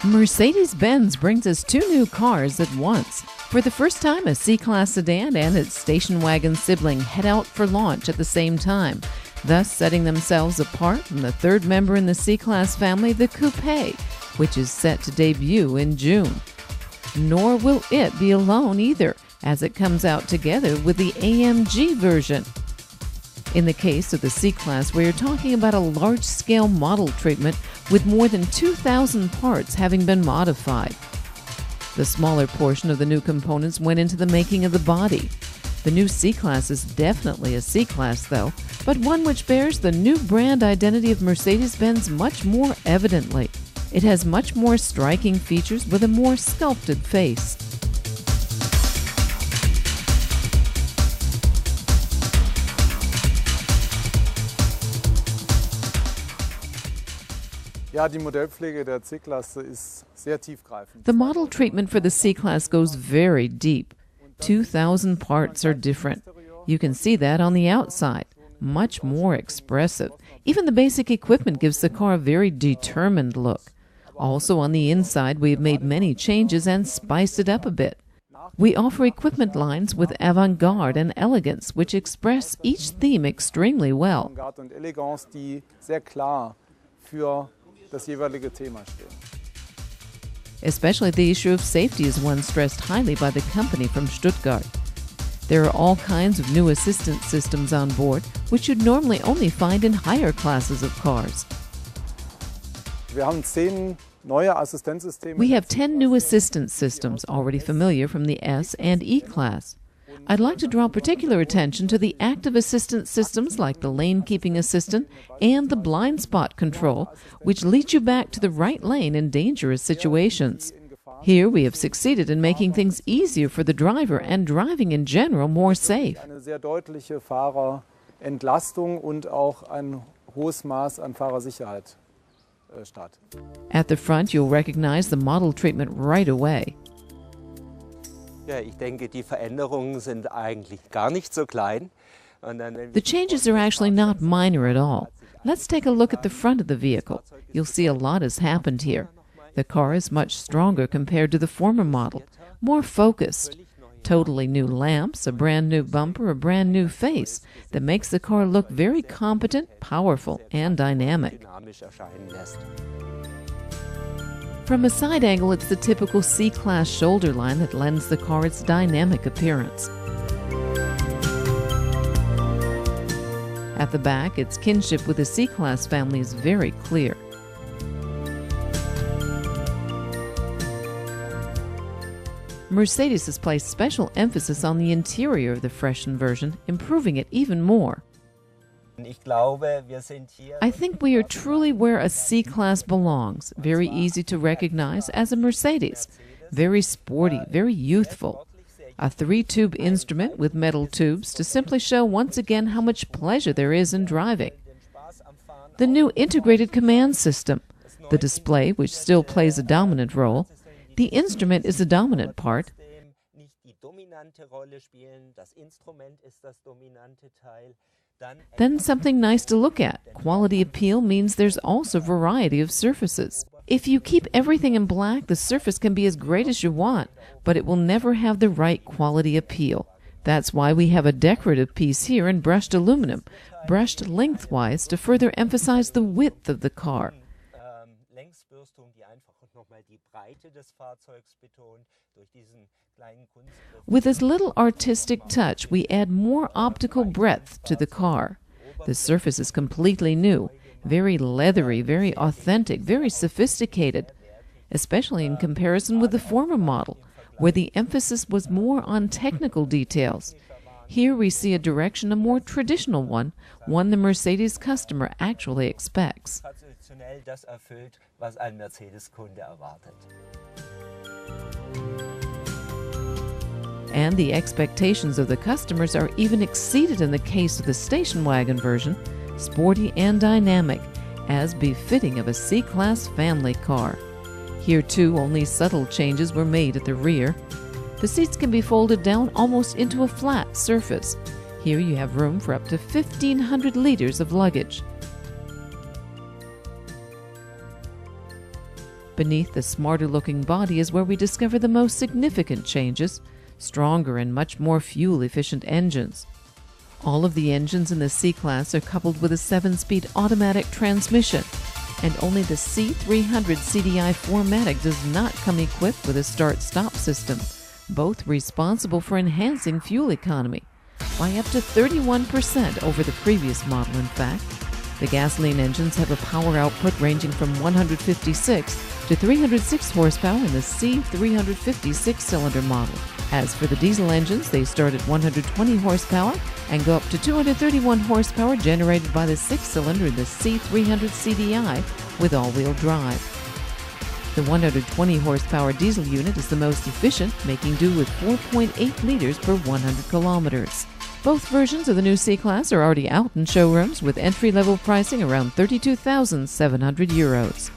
Mercedes-Benz brings us two new cars at once. For the first time, a C-Class sedan and its station wagon sibling head out for launch at the same time, thus setting themselves apart from the third member in the C-Class family, the Coupe, which is set to debut in June. Nor will it be alone either, as it comes out together with the AMG version. In the case of the C-Class, we are talking about a large-scale model treatment with more than 2,000 parts having been modified. The smaller portion of the new components went into the making of the body. The new C-Class is definitely a C-Class, though, but one which bears the new brand identity of Mercedes-Benz much more evidently. It has much more striking features with a more sculpted face. The model treatment for the C-Class goes very deep. 2,000 parts are different. You can see that on the outside. Much more expressive. Even the basic equipment gives the car a very determined look. Also on the inside, we've made many changes and spiced it up a bit. We offer equipment lines with avant-garde and elegance, which express each theme extremely well. Especially the issue of safety is one stressed highly by the company from Stuttgart. There are all kinds of new assistance systems on board, which you'd normally only find in higher classes of cars. We have 10 new assistance systems, already familiar from the S and E class. I'd like to draw particular attention to the active assistance systems like the lane keeping assistant and the blind spot control, which leads you back to the right lane in dangerous situations. Here we have succeeded in making things easier for the driver and driving in general more safe. At the front, you'll recognize the model treatment right away. The changes are actually not minor at all. Let's take a look at the front of the vehicle. You'll see a lot has happened here. The car is much stronger compared to the former model, more focused. Totally new lamps, a brand new bumper, a brand new face that makes the car look very competent, powerful, and dynamic. From a side angle, it's the typical C-Class shoulder line that lends the car its dynamic appearance. At the back, its kinship with the C-Class family is very clear. Mercedes has placed special emphasis on the interior of the freshened version, improving it even more. I think we are truly where a C-Class belongs, very easy to recognize as a Mercedes, very sporty, very youthful. A 3-tube instrument with metal tubes to simply show once again how much pleasure there is in driving. The new integrated command system, the display which still plays a dominant role. The instrument is the dominant part. Then something nice to look at. Quality appeal means there's also variety of surfaces. If you keep everything in black, the surface can be as great as you want, but it will never have the right quality appeal. That's why we have a decorative piece here in brushed aluminum, brushed lengthwise to further emphasize the width of the car. With this little artistic touch, we add more optical breadth to the car. The surface is completely new, very leathery, very authentic, very sophisticated, especially in comparison with the former model, where the emphasis was more on technical details. Here we see a direction, a more traditional one the Mercedes customer actually expects. And the expectations of the customers are even exceeded in the case of the station wagon version, sporty and dynamic, as befitting of a C-Class family car. Here too, only subtle changes were made at the rear. The seats can be folded down almost into a flat surface. Here you have room for up to 1,500 liters of luggage. Beneath the smarter-looking body is where we discover the most significant changes: stronger and much more fuel-efficient engines. All of the engines in the C-Class are coupled with a 7-speed automatic transmission, and only the C300 CDI 4MATIC does not come equipped with a start-stop system, both responsible for enhancing fuel economy by up to 31% over the previous model, in fact. The gasoline engines have a power output ranging from 156 to 306 horsepower in the C350 6-cylinder model. As for the diesel engines, they start at 120 horsepower and go up to 231 horsepower generated by the 6-cylinder in the C300 CDI with all-wheel drive. The 120 horsepower diesel unit is the most efficient, making do with 4.8 liters per 100 kilometers. Both versions of the new C-Class are already out in showrooms with entry-level pricing around €32,700.